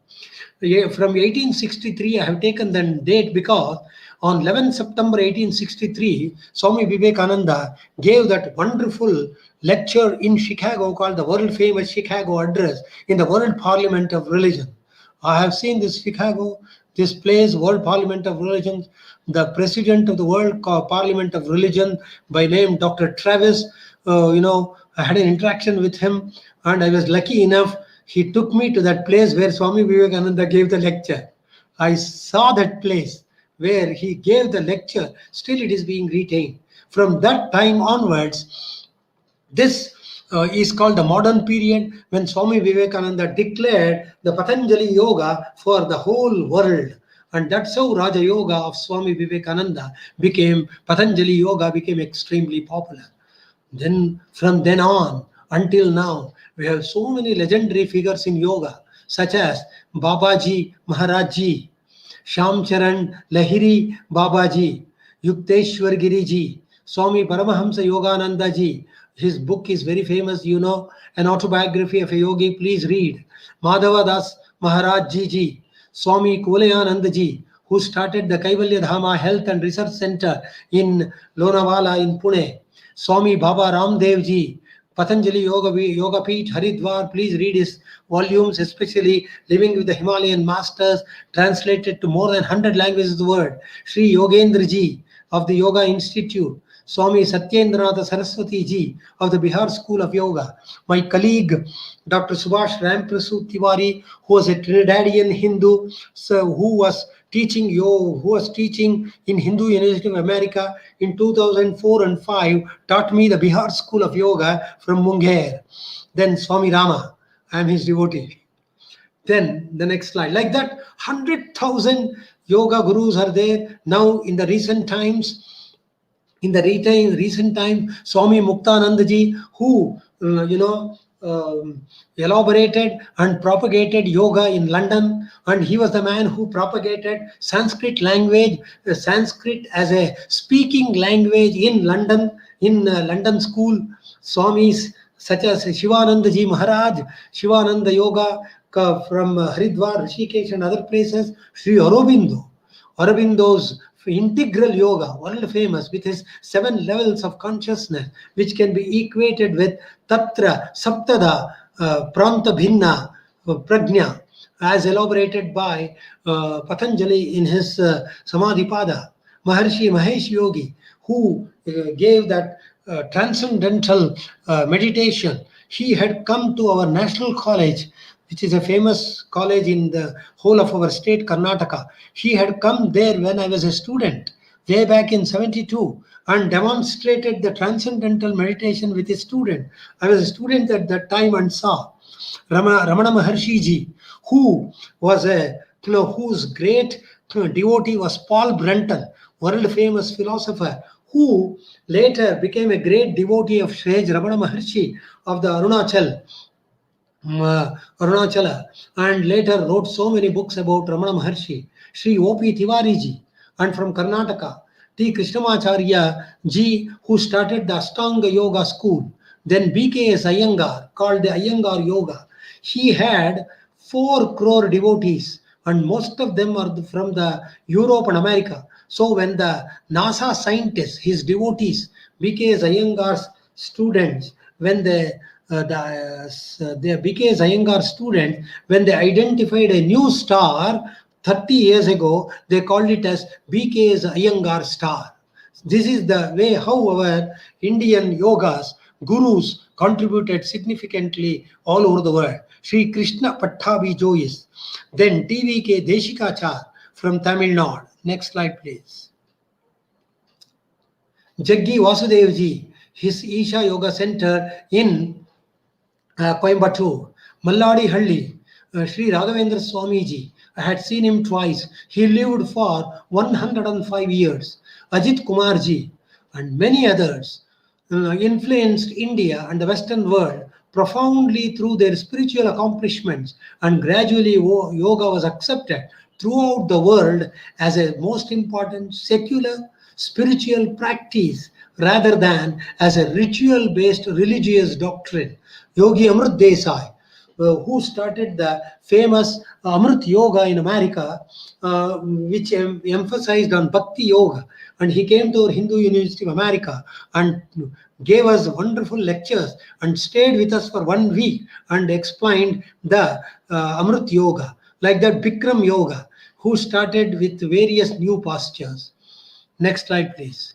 From 1863, I have taken the date because on 11 September 1863, Swami Vivekananda gave that wonderful lecture in Chicago called the world famous Chicago Address in the World Parliament of Religion. I have seen this place, World Parliament of Religion. The president of the World Parliament of Religion by name Dr. Travis, I had an interaction with him, and I was lucky enough, he took me to that place where Swami Vivekananda gave the lecture. I saw that place where he gave the lecture. Still it is being retained. From that time onwards, this is called the modern period, when Swami Vivekananda declared the Patanjali yoga for the whole world. And that's how Raja Yoga of Swami Vivekananda Patanjali yoga became extremely popular. Then from then on until now, we have so many legendary figures in yoga, such as Babaji Maharaj Ji, Sham Charan Lahiri Babaji, Yukteshwar Giriji, Swami Paramahamsa Yogananda ji. His book is very famous, you know, an autobiography of a yogi. Please read. Madhava Das Maharaj ji, Swami Kolayananda ji, who started the Kaivalya Dhama Health and Research Center in Lonavala in Pune. Swami Baba Ramdev ji, Patanjali Yoga Peeth, Haridwar. Please read his volumes, especially Living with the Himalayan Masters, translated to more than 100 languages of the world. Sri Yogendra ji of the Yoga Institute. Swami Satyendranath Saraswati ji of the Bihar School of Yoga. My colleague, Dr. Subhash Ramprasad Tiwari, who was a Trinidadian Hindu, so who was teaching in Hindu University of America in 2004 and 5, taught me the Bihar School of Yoga from Munger. Then Swami Rama, I am his devotee. Then the next slide. Like that, 100,000 yoga gurus are there now in the recent times. In the recent time, Swami Muktanandaji, who elaborated and propagated yoga in London, and he was the man who propagated Sanskrit language, Sanskrit as a speaking language in London, in London school. Swamis such as Shivanandaji Maharaj, Shivananda Yoga from Haridwar, Rishikesh and other places, Sri Aurobindo's integral yoga, world famous, with his 7 levels of consciousness, which can be equated with Tatra Saptada Pranta Bhinna Prajna, as elaborated by Patanjali in his Samadhipada. Maharshi Mahesh Yogi, who gave that transcendental meditation. He had come to our national college, which is a famous college in the whole of our state, Karnataka. He had come there when I was a student, way back in 72, and demonstrated the transcendental meditation with a student. I was a student at that time and saw Ramana Maharshi ji, who was whose great devotee was Paul Brunton, world famous philosopher, who later became a great devotee of Shrej Ramana Maharshi of the Arunachala, and later wrote so many books about Ramana Maharshi. Sri O.P. Tiwari ji, and from Karnataka, T. Krishnamacharya ji, who started the Ashtanga Yoga school. Then B.K.S. Iyengar, called the Iyengar Yoga. He had 4 crore devotees, and most of them are from the Europe and America. So when the NASA scientists, his devotees, B.K.S. Iyengar's students, when the B.K.S. Iyengar students, when they identified a new star 30 years ago, they called it as B.K.S. Iyengar star. This is the way how our Indian yogas, gurus contributed significantly all over the world. Sri Krishna Pattabhi Joyis. Then T.V.K. Deshikachar from Tamil Nadu. Next slide, please. Jaggi Vasudevji, his Isha Yoga Center in Coimbatore. Malladi Halli, Sri Raghavendra Swamiji. I had seen him twice. He lived for 105 years. Ajit Kumarji and many others influenced India and the Western world profoundly through their spiritual accomplishments, and gradually yoga was accepted throughout the world as a most important secular spiritual practice rather than as a ritual-based religious doctrine. Yogi Amrit Desai, who started the famous Amrit Yoga in America, which emphasized on Bhakti Yoga. And he came to our Hindu University of America and gave us wonderful lectures and stayed with us for 1 week and explained the Amrit Yoga. Like that, Bikram Yoga, who started with various new postures. Next slide, please.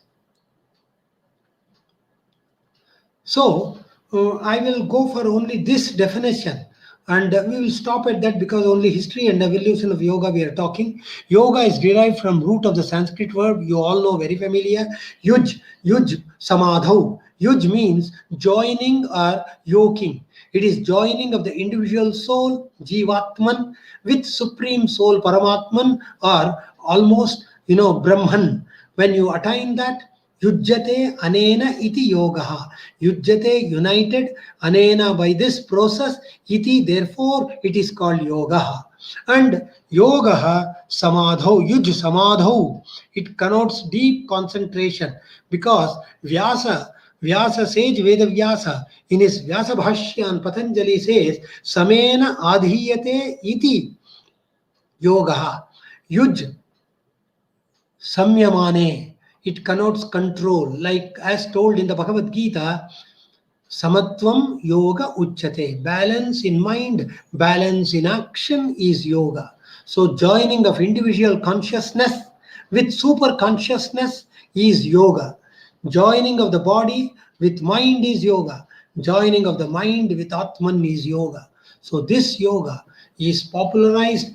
So, I will go for only this definition, and we will stop at that because only history and evolution of yoga we are talking. Yoga is derived from root of the Sanskrit verb, you all know, very familiar, yuj samadhau. Yuj means joining or yoking. It is joining of the individual soul, Jivatman, with supreme soul, Paramatman, or almost, Brahman. When you attain that, Yujjate anena iti yogaha. Yujjate, united, anena, by this process, iti, therefore it is called yogaha. And yoga samadho, yuj samadho, it connotes deep concentration, because Vyasa sage Veda Vyasa in his Vyasa Bhashya and Patanjali says samena adhiyate iti yoga. Yuj samyamane, it connotes control, like as told in the Bhagavad Gita. Samatvam yoga uchyate. Balance in mind, balance in action is yoga. So joining of individual consciousness with super consciousness is yoga. Joining of the body with mind is yoga. Joining of the mind with Atman is yoga. So this yoga is popularized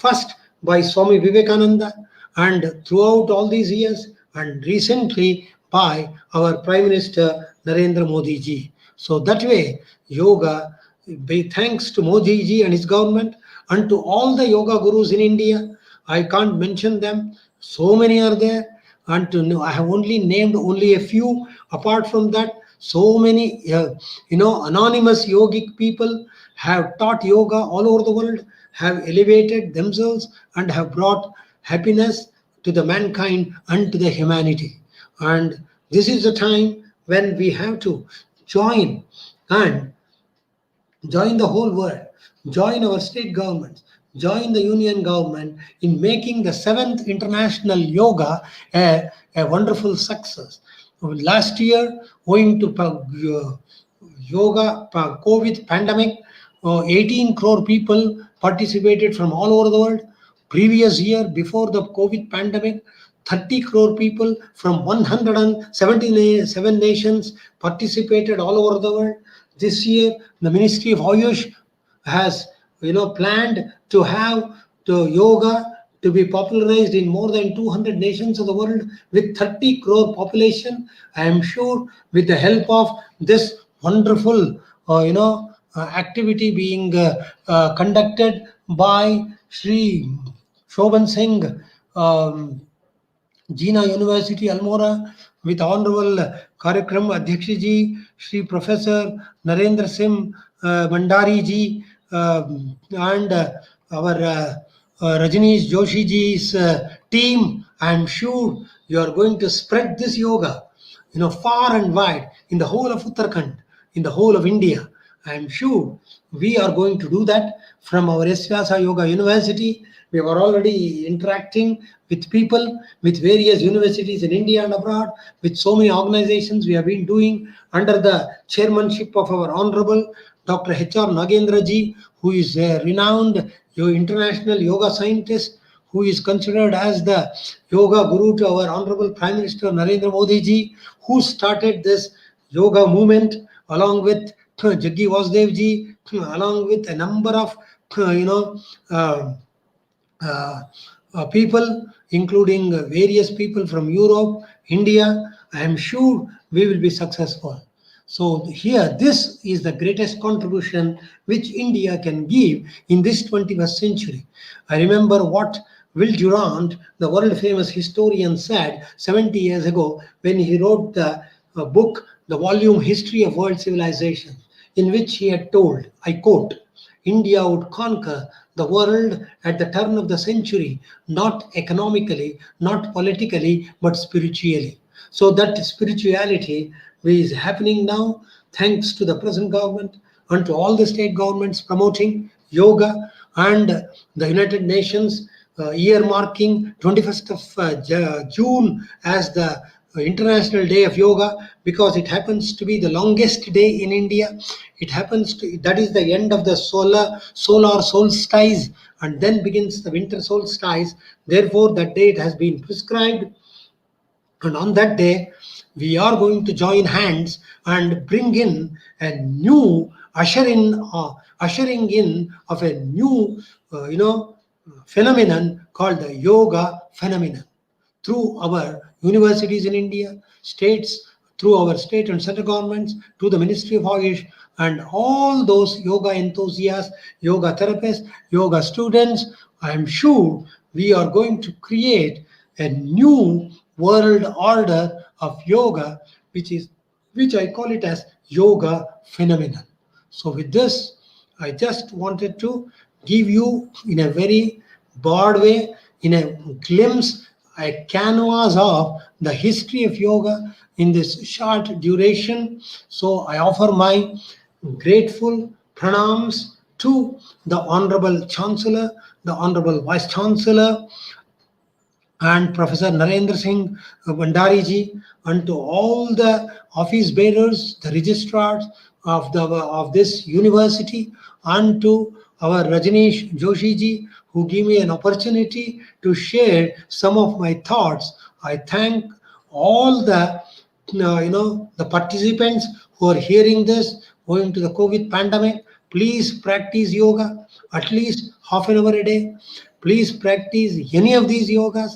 first by Swami Vivekananda, and throughout all these years, and recently by our Prime Minister Narendra Modi ji. So that way, yoga, thanks to Modi ji and his government, and to all the yoga gurus in India, I can't mention them, so many are there, and to know, I have only named only a few. Apart from that, so many anonymous yogic people have taught yoga all over the world, have elevated themselves, and have brought happiness to the mankind and to the humanity. And this is the time when we have to join, and join the whole world, join our state governments, join the union government in making the 7th International Yoga a wonderful success. Last year, owing to COVID pandemic, 18 crore people participated from all over the world. Previous year, before the COVID pandemic, 30 crore people from 177 nations participated all over the world. This year, the Ministry of Ayush has planned to have the yoga to be popularized in more than 200 nations of the world with 30 crore population. I am sure with the help of this wonderful activity being conducted by Sri Shobhan Singh, Jina University, Almora, with Honorable Karyakram Adhyakshi ji, Sri Professor Narendra Singh Mandari ji, and our Rajneesh Joshi ji's team. I am sure you are going to spread this yoga, far and wide in the whole of Uttarakhand, in the whole of India. I am sure we are going to do that from our S-VYASA Yoga University. We are already interacting with people, with various universities in India and abroad, with so many organizations. We have been doing under the chairmanship of our Honorable Dr. H.R. Nagendra ji, who is a renowned international yoga scientist, who is considered as the yoga guru to our Honorable Prime Minister Narendra Modi ji, who started this yoga movement along with Jaggi Vasudev ji, along with a number of people, including various people from Europe, India. I am sure we will be successful. So here, this is the greatest contribution which India can give in this 21st century. I remember what Will Durant, the world famous historian, said 70 years ago when he wrote the book, the volume History of World Civilization, in which he had told, I quote, India would conquer the world at the turn of the century, not economically, not politically, but spiritually. So that spirituality is happening now, thanks to the present government and to all the state governments promoting yoga, and the United Nations earmarking 21st of June as the International Day of Yoga, because it happens to be the longest day in India. It happens to, that is the end of the solar solstice, and then begins the winter solstice. Therefore, that day it has been prescribed, and on that day we are going to join hands and bring in a new ushering in of a new phenomenon called the yoga phenomenon, through our universities in India, states, through our state and central governments, to the Ministry of Ayush, and all those yoga enthusiasts, yoga therapists, yoga students. I am sure we are going to create a new world order of yoga, which I call it as yoga phenomenon. So with this, I just wanted to give you in a very broad way, in a glimpse, a canvas of the history of yoga in this short duration. So I offer my grateful pranams to the Honorable Chancellor, the Honorable Vice Chancellor, and Professor Narendra Singh Bhandari ji, and to all the office bearers, the registrars of this university, and to our Rajneesh Joshi ji, who give me an opportunity to share some of my thoughts. I thank all the the participants who are hearing this owing to the COVID pandemic. Please practice yoga at least half an hour a day. Please practice any of these yogas.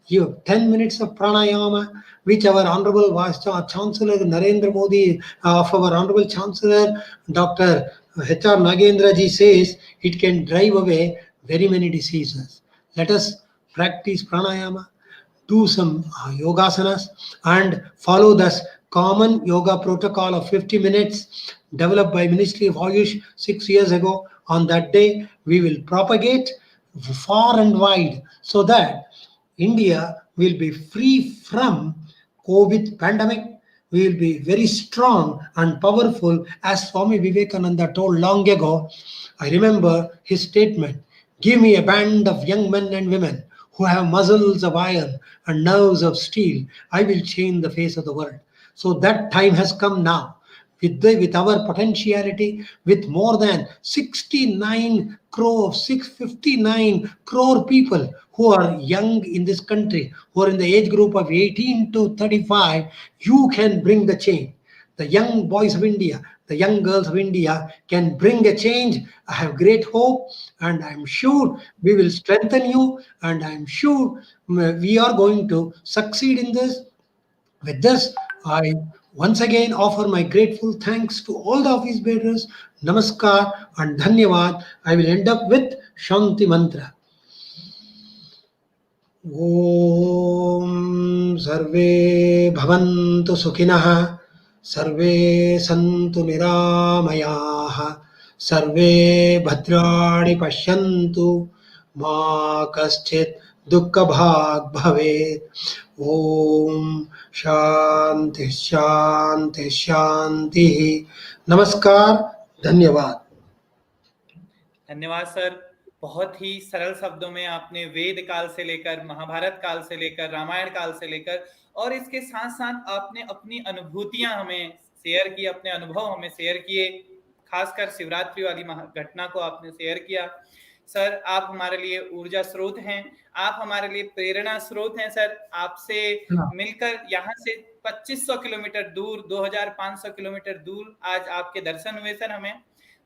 You have 10 minutes of pranayama, which our Honorable Vice Chancellor Narendra Modi, of our Honorable Chancellor Dr. H.R. Nagendra ji says it can drive away very many diseases. Let us practice pranayama, do some yogasanas, and follow this common yoga protocol of 50 minutes developed by Ministry of Ayush 6 years ago. On that day, we will propagate far and wide so that India will be free from COVID pandemic. We will be very strong and powerful, as Swami Vivekananda told long ago. I remember his statement: "Give me a band of young men and women who have muscles of iron and nerves of steel. I will change the face of the world." So that time has come now. With our potentiality, with more than 69 crore, 659 crore people who are young in this country, who are in the age group of 18 to 35, you can bring the change. The young boys of India, the young girls of India can bring a change. I have great hope, and I'm sure we will strengthen you, and I'm sure we are going to succeed in this. With this, I once again offer my grateful thanks to all the office bearers. Namaskar and Dhanyavad. I will end up with Shanti Mantra. ॐ सर्वे भवन्तु सुखिनः, सर्वे सन्तु निरामयाः, सर्वे भद्राणि पश्यन्तु, मा कश्चित् दुःखभाग् भवेत्. ॐ शान्ति शान्ति शान्तिः. नमस्कार, धन्यवाद. धन्यवाद सर। बहुत ही सरल शब्दों में आपने वेद काल से लेकर महाभारत काल से लेकर रामायण काल से लेकर और इसके साथ साथ आपने अपनी अनुभूतियां हमें शेयर की, अपने अनुभव हमें शेयर किए, खासकर शिवरात्रि वाली घटना को आपने शेयर किया। सर, आप हमारे लिए ऊर्जा स्रोत हैं, आप हमारे लिए प्रेरणा स्रोत हैं। सर, आपसे मिलकर यहाँ से 2500 किलोमीटर दूर, 2500 किलोमीटर दूर आज आपके दर्शन हुए सर हमें।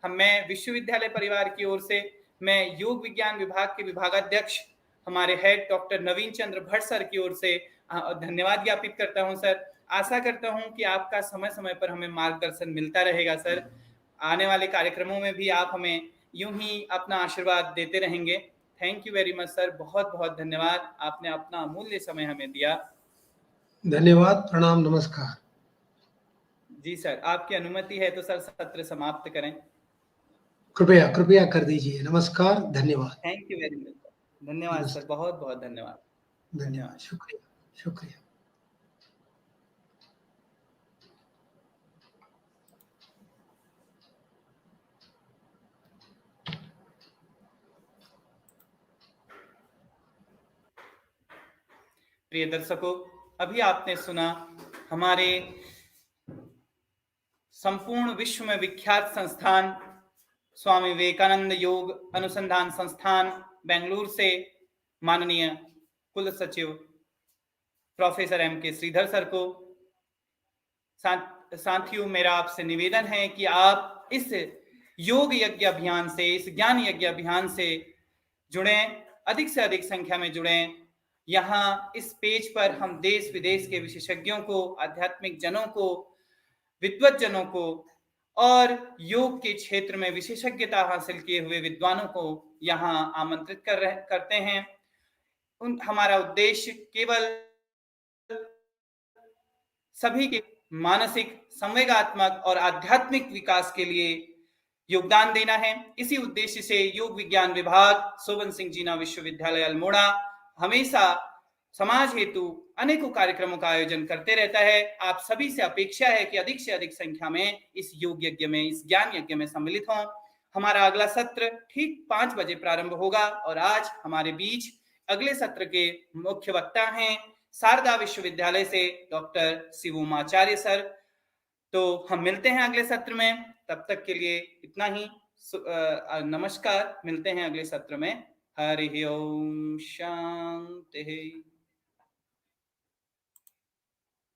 मैं विश्वविद्यालय परिवार की ओर से मैं योग विज्ञान विभाग के विभागाध्यक्ष हमारे हेड डॉक्टर नवीन चंद्र भट्ट सर की ओर से धन्यवाद ज्ञापित करता हूं सर। आशा करता हूं कि आपका समय समय पर हमें मार्गदर्शन मिलता रहेगा सर। आने वाले कार्यक्रमों में भी आप हमें यूं ही अपना आशीर्वाद देते रहेंगे। Thank you very much sir, बहुत बहुत धन्यवाद, आपने अपना अमूल्य समय हमें दिया। धन्यवाद, प्रणाम, नमस्कार। जी सर, आपकी अनुमति है तो सर सत्र समाप्त करें। कृपया कृपया कर दीजिए। नमस्कार, धन्यवाद। थैंक यू वेरी मच, धन्यवाद सर, बहुत बहुत धन्यवाद। धन्यवाद, शुक्रिया शुक्रिया। प्रिय दर्शकों, अभी आपने सुना हमारे संपूर्ण विश्व में विख्यात संस्थान स्वामी विवेकानंद योग अनुसंधान संस्थान बेंगलुरु से माननीय कुल सचिव प्रोफेसर M.K. श्रीधर सर को। साथियों, मेरा आपसे निवेदन है कि आप इस योग यज्ञ अभियान से, इस ज्ञान यज्ञ अभियान से जुड़ें, अधिक से अधिक संख्या में जुड़ें। यहाँ इस पेज पर हम देश विदेश के विशेषज्ञों को, आध्यात्मिक जनों को, विद्वत जनों को और योग के क्षेत्र में विशेषज्ञता हासिल किए हुए विद्वानों को यहाँ आमंत्रित करते हैं। हमारा उद्देश्य केवल सभी के मानसिक, संवेगात्मक और आध्यात्मिक विकास के लिए योगदान देना है। इसी उद्देश्य से योग विज्ञान विभाग सोबन सिंह जीना विश्वविद्यालय अल्मोड़ा हमेशा समाज हेतु अनेकों कार्यक्रमों का आयोजन करते रहता है। आप सभी से अपेक्षा है कि अधिक से अधिक संख्या में इस योग यज्ञ में, इस ज्ञान यज्ञ में सम्मिलित हों। हमारा अगला सत्र ठीक 5 बजे प्रारंभ होगा और आज हमारे बीच अगले सत्र के मुख्य वक्ता हैं शारदा विश्वविद्यालय से डॉक्टर शिवोमाचार्य सर। तो हम मिलते हैं अगले सत्र में, तब तक के लिए इतना ही। नमस्कार, मिलते हैं अगले सत्र में। हरि ओम शांति।